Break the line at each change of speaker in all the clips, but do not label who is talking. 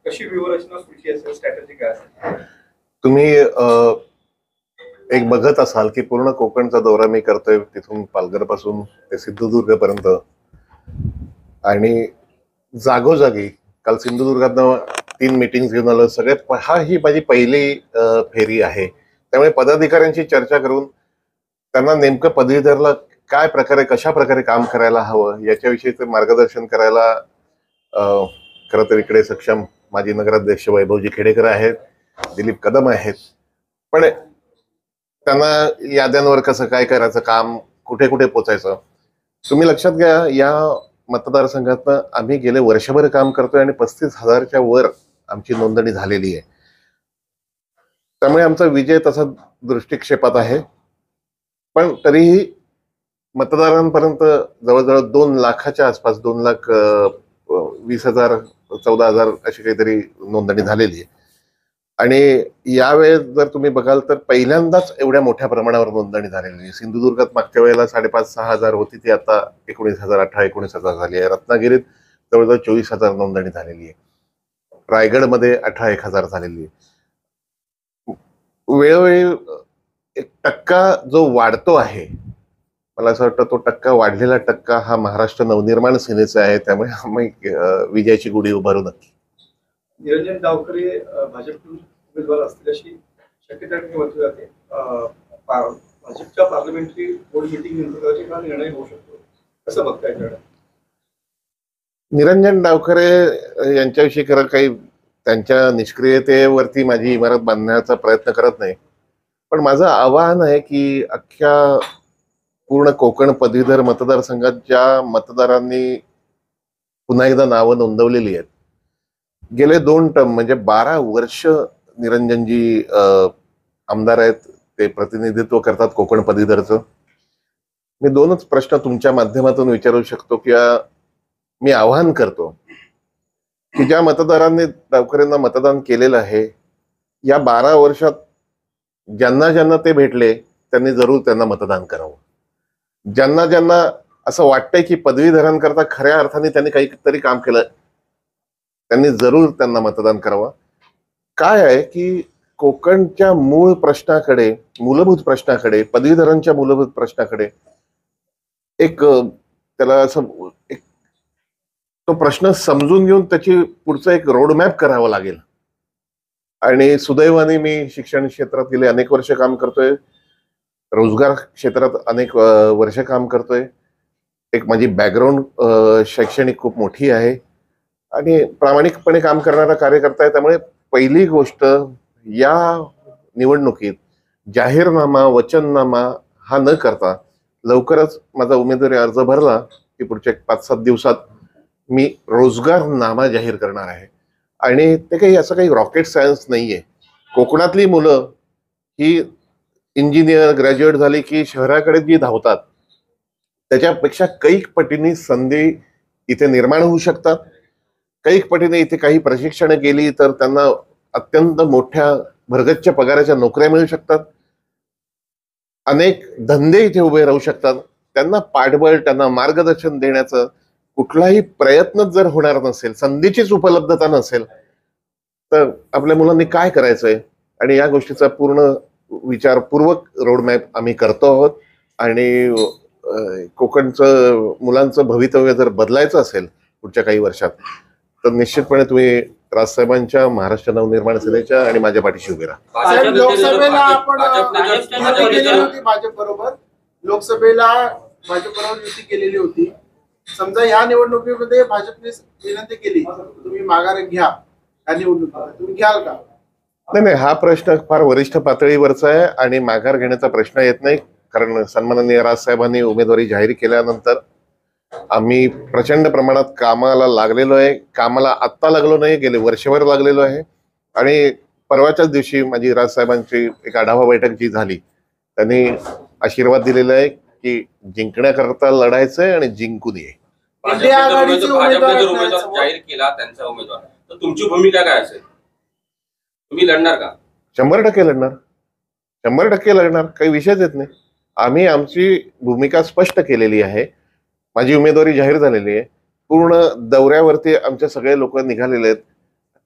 कशी व्यूहरचना पुढची असेल, स्ट्रॅटेजी काय असेल?
तुम्ही एक बघत असाल की पूर्ण कोकणचा दौरा मी करतोय, तिथून पालघर पासून ते सिंधुदुर्ग पर्यंत. आणि जागोजागी काल सिंधुदुर्गात 3 मीटिंग घेऊन आलो सगळे. ही माझी पहिली फेरी आहे. त्यामुळे पदाधिकाऱ्यांशी चर्चा करून त्यांना नेमकं पदवीधरला काय प्रकारे, कशा प्रकारे काम करायला हवं याच्याविषयीचं मार्गदर्शन करायला खरं तर इकडे सक्षम माजी नगराध्यक्ष वैभवजी खेडेकर आहेत, दिलीप कदम आहेत. पण त्यांना याद्यांवर कसं काय करायचं, काम कुठे कुठे पोचायचं. तुम्ही लक्षात घ्या, या मतदारसंघात आम्ही गेले वर्षभर काम करतोय आणि 35,000च्या वर आमची नोंदणी झालेली आहे. त्यामुळे आमचा विजय तसा दृष्टिक्षेपात आहे. पण तरीही मतदारांपर्यंत जवळजवळ 2 लाखाच्या आसपास, 2,20,000 14,000 अशी काहीतरी नोंदणी झालेली आहे. आणि यावेळेस जर तुम्ही बघाल तर पहिल्यांदाच एवढ्या मोठ्या प्रमाणावर नोंदणी झालेली आहे. सिंधुदुर्गात मागच्या वेळेला 5,500-6,000 होती, ती आता 19,000, 18-19,000 झाली आहे. रत्नागिरीत जवळजवळ 24,000 नोंदणी झालेली आहे. रायगडमध्ये 18-1,000 झालेली आहे. वेळोवेळी एक टक्का जो वाढतो आहे, मला असं वाटतं तो टक्का, वाढलेला टक्का हा महाराष्ट्र नवनिर्माण सेनेचा आहे. त्यामुळे आम्ही विजयाची गुढी उभारू नक्की.
निरंजन डावखरे भाजपकडून उमेदवार असतील अशी शक्यता म्हटली जाते. भाजपच्या पार्लमेंटरी बोर्ड मीटिंग नंतर हा निर्णय होऊ शकतो, कसं बघताय त्याकडे?
निरंजन डावखरे यांच्याविषयी खरं काही, त्यांच्या निष्क्रियतेवरती माझी इमारत बांधण्याचा प्रयत्न करत नाही. पण माझं आवाहन आहे की अख्ख्या पूर्ण कोकण पदवीधर मतदारसंघात ज्या मतदारांनी पुन्हा एकदा नावं नोंदवलेली आहेत, गेले 2 टर्म म्हणजे 12 वर्ष निरंजनजी आमदार आहेत, ते प्रतिनिधित्व करतात कोकण पदवीधरचं. मी 2च प्रश्न तुमच्या माध्यमातून विचारू शकतो किंवा मी आवाहन करतो की ज्या मतदारांनी डावखरेंना मतदान केलेलं आहे, या 12 वर्षात ज्यांना ज्यांना ते भेटले त्यांनी जरूर त्यांना मतदान करावं. ज्यांना ज्यांना असं वाटतंय की पदवीधरांकरता खऱ्या अर्थाने त्यांनी काहीतरी काम केलं, त्यांनी जरूर त्यांना मतदान करावं. काय आहे की कोकणच्या मूळ प्रश्नाकडे, मूलभूत प्रश्नाकडे, पदवीधरांच्या मूलभूत प्रश्नाकडे एक त्याला असं एक तो प्रश्न समजून घेऊन त्याची पुढचा एक रोडमॅप करावा लागेल. आणि सुदैवाने मी शिक्षण क्षेत्रात गेले अनेक वर्ष काम करतोय, रोजगार क्षेत्रात अनेक वर्ष काम करतोय. एक माझी बॅकग्राऊंड शैक्षणिक खूप मोठी आहे आणि प्रामाणिकपणे काम करणारा कार्यकर्ता आहे. त्यामुळे पहिली गोष्ट, या निवडणुकीत जाहीरनामा, वचननामा हा न करता लवकरच माझा उमेदवारी अर्ज भरला की पुढच्या 5-7 दिवसात मी रोजगारनामा जाहीर करणार आहे. आणि ते काही असं काही रॉकेट सायन्स नाहीये. कोकणातली मुलं ही इंजिनियर ग्रॅज्युएट झाली की शहराकडे जी धावतात, त्याच्यापेक्षा कैक पटीने संधी इथे निर्माण होऊ शकतात. कैक पटीने इथे काही प्रशिक्षण गेली तर त्यांना अत्यंत मोठ्या भरगच्च पगाराच्या नोकऱ्या मिळू शकतात. अनेक धंदे इथे उभे राहू शकतात. त्यांना पाठबळ, त्यांना मार्गदर्शन देण्याचं कुठलाही प्रयत्न जर होणार नसेल, संधीचीच उपलब्धता नसेल, तर आपल्या मुलांनी काय करायचंय. आणि या गोष्टीचा पूर्ण विचारपूर्वक रोडमॅप आम्ही करतो आहोत. आणि कोकणचं मुलांचं भवितव्य जर बदलायचं असेल पुढच्या काही वर्षात, तर निश्चितपणे तुम्ही राजसाहेबांच्या, महाराष्ट्र नवनिर्माण सेनेच्या आणि माझ्या पाठीशी उभे राहा.
लोकसभेला आपण भाजप बरोबर, लोकसभेला भाजप बरोबर युती केलेली होती. समजा या निवडणुकीमध्ये भाजपने विनंती केली तुम्ही माघार घ्या, या निवडणुकीत तुम्ही घ्याल का?
नाही, हा प्रश्न फार वरिष्ठ पातळीवरचा आहे आणि माघार घेण्याचा प्रश्न येत नाही. कारण सन्माननीय राजसाहेबांनी उमेदवारी जाहीर केल्यानंतर आम्ही प्रचंड प्रमाणात कामाला लागलेलो आहे. कामाला आत्ता लागलो नाही, गेले वर्षभर लागलेलो आहे. आणि परवाच्याच दिवशी माझी राजसाहेबांची एक आढावा बैठक जी झाली, त्यांनी आशीर्वाद दिलेला आहे की जिंकण्याकरता लढायचंय आणि जिंकून ये.
इंडिया आघाडीचे उमेदवार
जाहीर केला त्यांचा उमेदवार, तर तुमची भूमिका काय असेल? तुम्ही लढणार का?
100% लढणार, 100% लढणार, काही विषयच येत नाही. आम्ही आमची भूमिका स्पष्ट केलेली आहे. माझी उमेदवारी जाहीर झालेली आहे. पूर्ण दौऱ्यावरती आमचे सगळे लोक निघालेले आहेत.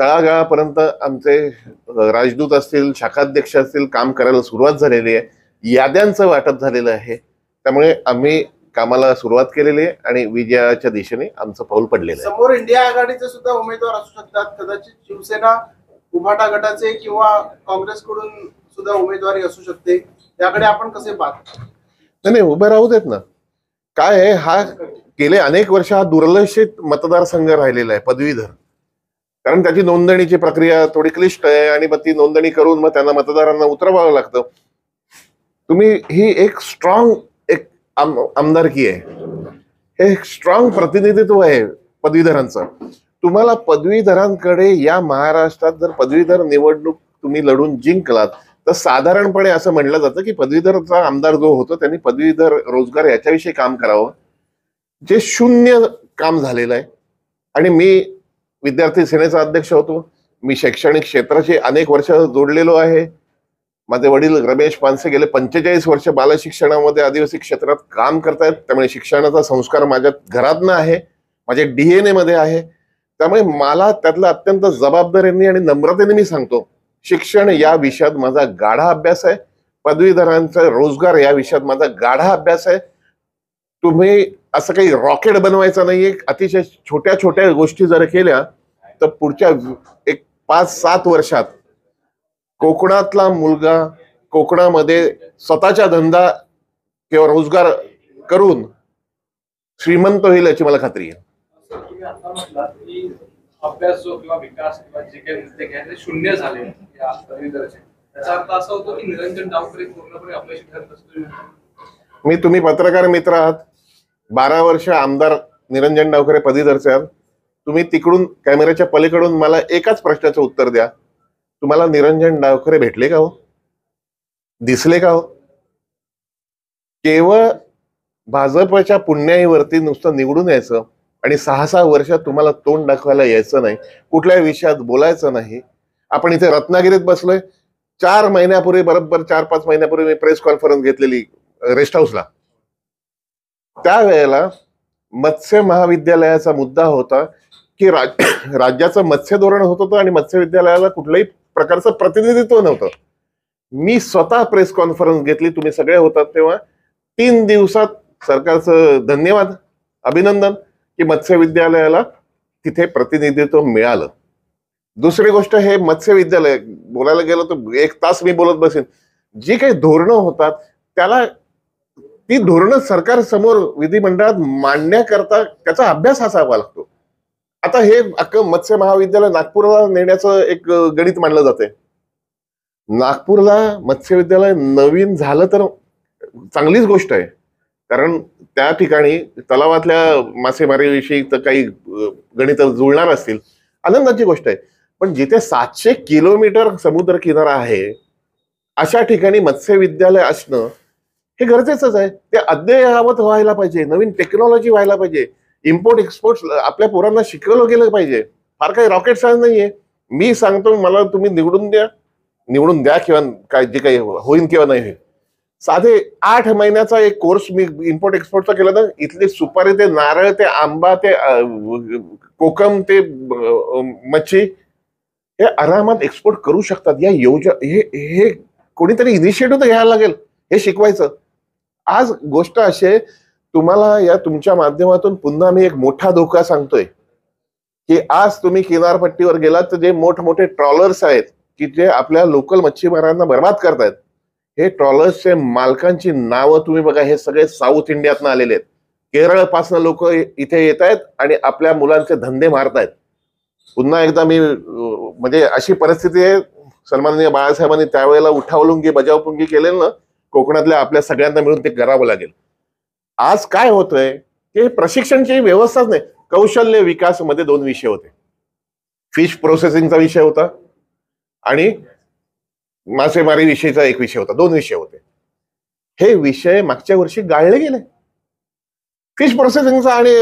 तळागाळापर्यंत आमचे राजदूत असतील, शाखाध्यक्ष असतील, काम करायला सुरुवात झालेली आहे. याद्यांचं वाटप झालेलं आहे. त्यामुळे आम्ही कामाला सुरुवात केलेली आहे आणि विजयाच्या दिशेने आमचं पाऊल पडलेलं आहे.
समोर इंडिया आघाडीचे सुद्धा उमेदवार असू शकतात. कदाचित शिवसेना उभाटा गटाचे किंवा काँग्रेसकडून सुद्धा उमेदवारी असू शकते. त्याकडे आपण कसे पाहता?
नाही, उभे राहू देत ना. काय आहे, हा गेले अनेक वर्ष हा दुर्लक्षित मतदारसंघ राहिलेला आहे पदवीधर. कारण त्याची नोंदणीची प्रक्रिया थोडी क्लिष्ट आहे आणि मग ती नोंदणी करून मग त्यांना मतदारांना उतरवावं लागतं. तुम्ही ही एक स्ट्रॉंग एक आमदारकी आहे, हे एक स्ट्रॉंग प्रतिनिधित्व आहे पदवीधरांचं. तुम्हाला पदवीधरांकडे या महाराष्ट्रात जर पदवीधर निवडणूक तुम्ही लढून जिंकलात तर साधारणपणे असं म्हणलं जातं की पदवीधरचा आमदार जो होतो त्यांनी पदवीधर रोजगार याच्याविषयी काम करावं, जे शून्य काम झालेलं आहे. आणि मी विद्यार्थी सेनेचा अध्यक्ष होतो. मी शैक्षणिक क्षेत्राशी अनेक वर्ष जोडलेलो आहे. माझे वडील रमेश पानसे गेले 45 वर्ष बालशिक्षणामध्ये आदिवासी क्षेत्रात काम करतायत. त्यामुळे शिक्षणाचा संस्कार माझ्या घरातनं आहे, माझ्या DNA मध्ये आहे. त्यामुळे मला त्यातलं अत्यंत जबाबदारीने आणि नम्रतेने मी सांगतो, शिक्षण या विषयात माझा गाढा अभ्यास आहे. पदवीधरांचा रोजगार या विषयात माझा गाढा अभ्यास आहे. तुम्ही असं काही रॉकेट बनवायचं नाहीये. अतिशय छोट्या छोट्या गोष्टी जर केल्या तर पुढच्या एक 5-7 वर्षात कोकणातला मुलगा कोकणामध्ये स्वतःचा धंदा किंवा रोजगार करून श्रीमंत होईल याची मला खात्री आहे.
तुम्ही आता म्हटलात की अभ्यास जो किंवा विकास किंवा जे काही मुद्दे घ्यायचे ते शून्य झाले या पदवीधरचे. त्याचा अर्थ असा होतो की निरंजन डावकरे पूर्णपणे अपयशी ठरत असतो.
तुम्ही पत्रकार मित्र आहात, 12 वर्ष आमदार निरंजन डावकरे पदवीधरचे आहात. तुम्ही तिकडून कॅमेऱ्याच्या पलीकडून मला एकाच प्रश्नाचं उत्तर द्या. तुम्हाला निरंजन डावकरे भेटले का हो? दिसले का हो? केवळ भाजपच्या पुण्याईवरती नुसतं निवडून यायचं आणि 6-6 वर्ष तुम्हाला तोंड दाखवायला यायचं नाही, कुठल्याही विषयात बोलायचं नाही. आपण इथे रत्नागिरीत बसलोय. 4 महिन्यापूर्वी, बरोबर 4-5 महिन्यापूर्वी मी प्रेस कॉन्फरन्स घेतलेली रेस्ट हाऊसला. त्यावेळेला मत्स्य महाविद्यालयाचा मुद्दा होता की राज्याचं मत्स्य धोरण होत होतं आणि मत्स्य विद्यालयाला कुठल्याही प्रकारचं प्रतिनिधित्व नव्हतं. मी स्वतः प्रेस कॉन्फरन्स घेतली, तुम्ही सगळे होतात तेव्हा. 3 दिवसात सरकारचं धन्यवाद, अभिनंदन की मत्स्य विद्यालयाला तिथे प्रतिनिधित्व मिळालं. दुसरी गोष्ट, हे मत्स्य विद्यालय बोलायला गेलो तर 1 तास मी बोलत बसेन. जी काही धोरणं होतात त्याला ती धोरणं सरकार समोर विधिमंडळात मांडण्याकरता त्याचा अभ्यास असावा लागतो. आता हे अख्खं मत्स्य महाविद्यालय नागपूरला नेण्याचं एक गणित मांडलं जाते. नागपूरला मत्स्य विद्यालय नवीन झालं तर चांगलीच गोष्ट आहे, कारण त्या ठिकाणी तलावातल्या मासेमारीविषयी तर काही गणित जुळणार असतील, आनंदाची गोष्ट आहे. पण जिथे 700 किलोमीटर समुद्र किनारा आहे अशा ठिकाणी मत्स्य विद्यालय असणं हे गरजेचंच आहे. ते अद्ययावत व्हायला पाहिजे, नवीन टेक्नॉलॉजी व्हायला पाहिजे, इम्पोर्ट एक्सपोर्ट आपल्या पोरांना शिकवलं गेलं पाहिजे. फार काही रॉकेट सायन्स नाहीये. मी सांगतो, मला तुम्ही निवडून द्या किंवा काय जे काही होईल किंवा नाही होईल. साधे 8 महिन्याचा एक कोर्स मी इम्पोर्ट एक्सपोर्टचा केला तर इथली सुपारी ते नारळ ते आंबा ते कोकम ते मच्छी हे आरामात एक्सपोर्ट करू शकतात. या हे कोणीतरी इनिशिएटिव्ह तर घ्यायला लागेल हे शिकवायचं. आज गोष्ट अशी आहे, तुम्हाला या तुमच्या माध्यमातून पुन्हा मी एक मोठा धोका सांगतोय की आज तुम्ही किनारपट्टीवर गेलात तर जे मोठमोठे ट्रॉलर्स आहेत की जे आपल्या लोकल मच्छीमारांना बर्बाद करतायत, हे ट्रॉलर्सचे मालकांची नावं तुम्ही बघा. हे सगळे साऊथ इंडियातनं आलेले आहेत. केरळपासून लोक इथे येत आहेत आणि आपल्या मुलांचे धंदे मारतायत. पुन्हा एकदा मी म्हणजे अशी परिस्थिती आहे, सन्माननीय बाळासाहेबांनी त्यावेळेला उठावलुंगी बजावपुंगी केलेलं ना, कोकणातल्या आपल्या सगळ्यांना मिळून ते करावं लागेल. आज काय होतंय की प्रशिक्षणची व्यवस्थाच नाही. कौशल्य विकास मध्ये 2 विषय होते, फिश प्रोसेसिंगचा विषय होता आणि मासेमारी विषयीचा एक विषय होता. 2 विषय होते. हे विषय मागच्या वर्षी गाळले गेले. फिश प्रोसेसिंगचा आणि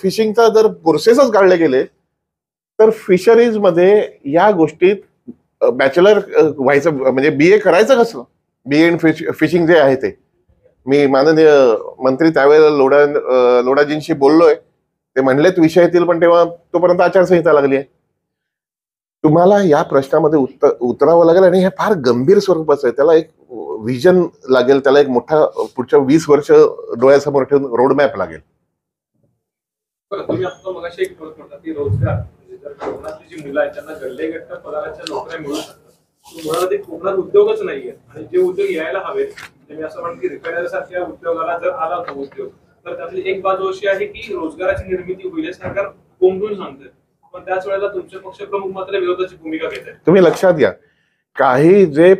फिशिंगचा जर कोर्सेसच गाळले गेले तर फिशरीज मध्ये या गोष्टीत बॅचलर व्हायचं म्हणजे BA करायचं कसं? BA इन फिशिंग जे आहे ते मी माननीय मंत्री त्यावेळेला लोडाजींशी बोललोय. ते म्हणलेत विषय येतील, पण तेव्हा तोपर्यंत आचारसंहिता लागली आहे. तुम्हाला या प्रश्नामध्ये उतरावं लागेल आणि हे फार गंभीर स्वरूपाचं आहे. त्याला एक विजन लागेल, त्याला एक मोठा पुढच्या 20 वर्ष डोळ्यासमोर ठेवून रोडमॅप लागेल.
बरं, तुम्ही आता मगाशी एक गोष्ट म्हटला की रोजगार म्हणजे जर कोकणातली जी मुलं आहेत त्यांना गल्ले गट्टा पगाराच्या नोकऱ्या मिळू शकतात. मुळात कोकणात उद्योगच नाहीये आणि जे उद्योग यायला हवेत, मी असं म्हणतो की रिपेअर सारख्या उद्योगाला जर आला होता उद्योग, तर त्यातली एक बाजू अशी आहे की रोजगाराची निर्मिती होईल सरकार कोंबून सांगते, पण त्याच वेळेला तुमचे पक्षप्रमुख मात्र विरोधाची भूमिका घेत आहेत.
तुम्ही लक्षात घ्या, काही जे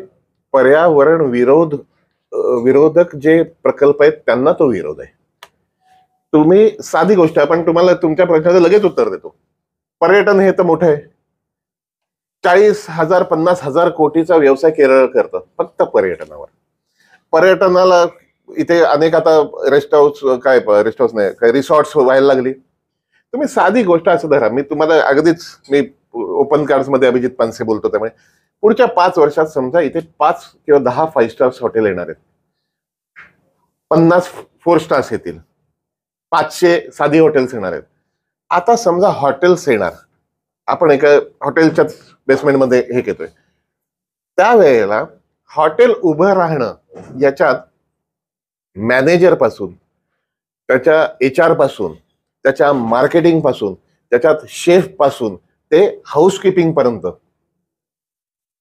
पर्यावरण विरोधक जे प्रकल्प आहेत त्यांना तो विरोध आहे. तुम्ही साधी गोष्ट आहे, पण तुम्हाला तुमच्या प्रश्नाचं लगेच उत्तर देतो. पर्यटन हे तर मोठं आहे. 40,000 50,000 कोटीचा व्यवसाय केरळ करतं फक्त पर्यटनावर. पर्यटनाला इथे अनेक आता रेस्ट हाऊस नाही, काय रिसॉर्ट्स व्हायला लागली. तुम्ही साधी गोष्ट असं धरा, मी तुम्हाला अगदीच मी ओपन कार्ड्स मध्ये अभिजित पानसे बोलतो, त्यामुळे पुढच्या 5 वर्षात समजा इथे 5 किंवा 10 5 स्टार्स हॉटेल येणार आहेत, 50 4 स्टार्स येतील, 500 साधी हॉटेल्स येणार आहेत. आता समजा हॉटेल्स येणार, आपण एका हॉटेलच्याच बेसमेंटमध्ये हे घेतोय, त्यावेळेला हॉटेल उभं राहणं याच्यात मॅनेजर पासून, त्याच्या HR पासून, त्याच्या मार्केटिंग पासून, त्याच्यात शेफ पासून ते हाऊसकीपिंग पर्यंत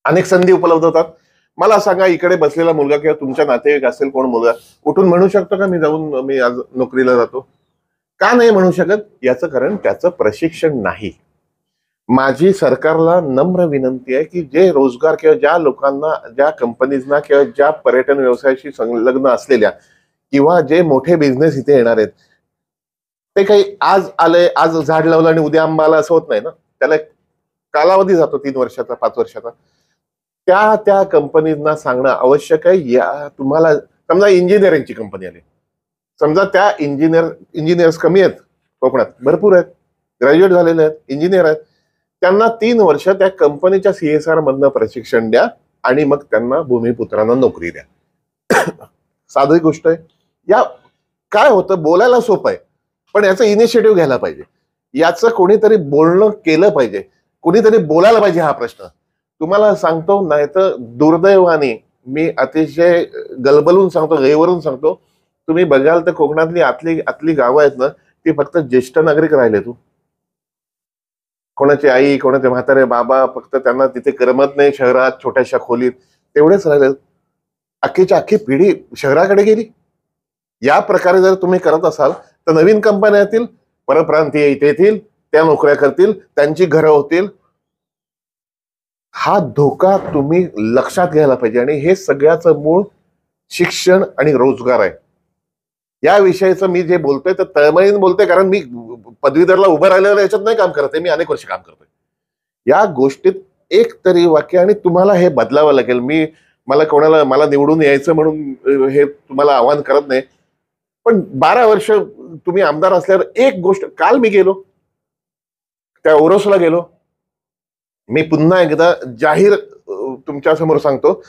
अनेक संधी उपलब्ध होतात. मला सांगा, इकडे बसलेला मुलगा किंवा तुमच्या नातेवाईक असेल कोण मुलगा उठून म्हणू शकतो का मी आज नोकरीला जातो? का नाही म्हणू शकत? याचं कारण त्याचं प्रशिक्षण नाही. माझी सरकारला नम्र विनंती आहे की जे रोजगार किंवा ज्या लोकांना, ज्या कंपनीजना किंवा ज्या पर्यटन व्यवसायाशी संलग्न असलेल्या किंवा जे मोठे बिझनेस इथे येणार आहेत, ते काही आज आले, आज झाड लावलं आणि उद्या आंबा आला असं होत नाही ना. त्याला एक कालावधी जातो 3 वर्षाचा 5 वर्षाचा. त्या कंपनीजना सांगणं आवश्यक आहे. या तुम्हाला समजा इंजिनिअरिंगची कंपनी आली, समजा त्या इंजिनियर्स कमी आहेत कोकणात, भरपूर आहेत, ग्रॅज्युएट झालेले आहेत, इंजिनियर आहेत, त्यांना 3 वर्ष त्या कंपनीच्या CSR मधनं प्रशिक्षण द्या आणि मग त्यांना भूमिपुत्रांना नोकरी द्या. साधी गोष्ट आहे. या काय होतं, बोलायला सोपं आहे, पण याचं इनिशिएटिव्ह घ्यायला पाहिजे. याचं कोणीतरी बोलणं केलं पाहिजे, कोणीतरी बोलायला पाहिजे हा प्रश्न. तुम्हाला सांगतो, नाही तर दुर्दैवाने मी अतिशय गलबलून सांगतो, गैवरून सांगतो, तुम्ही बघाल तर कोकणातली आतली गावं आहेत ना, ती फक्त ज्येष्ठ नागरिक राहिले. कोणाची आई, कोणाचे म्हातारे बाबा, फक्त त्यांना तिथे करमत नाही शहरात छोट्याशा खोलीत, तेवढेच राहिले. अख्खीच्या अख्खी पिढी शहराकडे गेली. या प्रकारे जर तुम्ही करत असाल तर नवीन कंपन्या येतील, परप्रांतीय इथे येतील, त्या नोकऱ्या करतील, त्यांची घरं होतील. हा धोका तुम्ही लक्षात घ्यायला पाहिजे. आणि हे सगळ्याचं मूळ शिक्षण आणि रोजगार आहे. या विषयाचं मी जे बोलतोय तर तळमळीने बोलतोय, कारण मी पदवीधरला उभं राहिलेलं याच्यात नाही काम करत आहे, मी अनेक वर्ष काम करतोय. या गोष्टीत एक तरी वाक्य, आणि तुम्हाला हे बदलावं लागेल. मला निवडून यायचं म्हणून हे तुम्हाला आव्हान करत नाही, पण 12 वर्ष तुम्ही आमदार असल्यावर एक गोष्ट, काल मी गेलो त्या ओरोसला गेलो, मी पुन्हा एकदा जाहीर तुमच्या समोर सांगतो,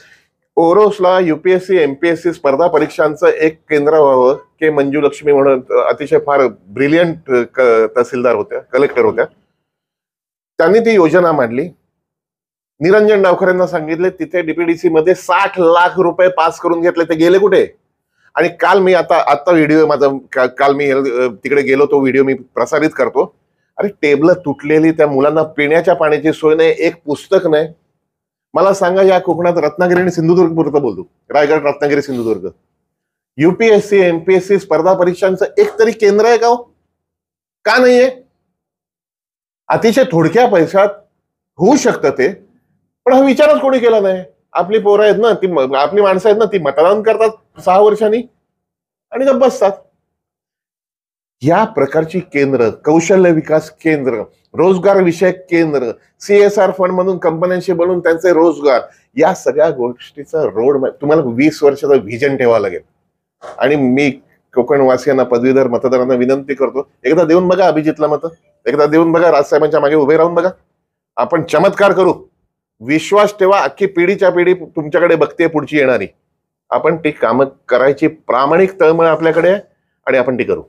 ओरोसला UPSC MPSC स्पर्धा परीक्षांचं एक केंद्र व्हावं. के मंजुलक्ष्मी म्हणून अतिशय फार ब्रिलियंट तहसीलदार होत्या, कलेक्टर होत्या, त्यांनी ती योजना मांडली. निरंजन डावखरेंना सांगितले, तिथे DPDC मध्ये 60 लाख रुपये पास करून घेतले, ते गेले कुठे? आणि काल मी आता व्हिडिओ माझा, काल मी तिकडे गेलो, तो व्हिडिओ मी प्रसारित करतो. अरे टेबल तुटलेली, त्या मुलांना पिण्याच्या पाण्याची सोय नाही, एक पुस्तक नाही. मला सांगा, या कोकणात रत्नागिरी आणि सिंधुदुर्ग पुरतं बोलतो, रायगड, रत्नागिरी, सिंधुदुर्ग, UPSC MPSC स्पर्धा परीक्षांचं एक तरी केंद्र आहे का हो? का नाहीये? अतिशय थोडक्या पैशात होऊ शकतं ते, पण हा विचारच कोणी केला नाही. आपली पोरं आहेत ना, ती आपली माणसं आहेत ना, ती मतदान करतात 6 वर्षांनी आणि गप्प बसतात. या प्रकारची केंद्र, कौशल्य विकास केंद्र, रोजगार विषयक केंद्र, CSR फंड म्हणून कंपन्यांशी बोलून त्यांचे रोजगार, या सगळ्या गोष्टीचा रोड मॅप तुम्हाला 20 वर्षाचा व्हिजन ठेवावं लागेल. आणि मी कोकणवासियांना, पदवीधर मतदारांना विनंती करतो, एकदा देऊन बघा अभिजितला मत, एकदा देऊन बघा, राजसाहेबांच्या मागे उभे राहून बघा, आपण चमत्कार करू. विश्वास ठेवा, अख्खी पिढीच्या पिढी तुमच्याकडे बघते पुढची येणारी. आपण ती कामं करायची प्रामाणिक तळमळ आपल्याकडे आहे आणि आपण ती करू.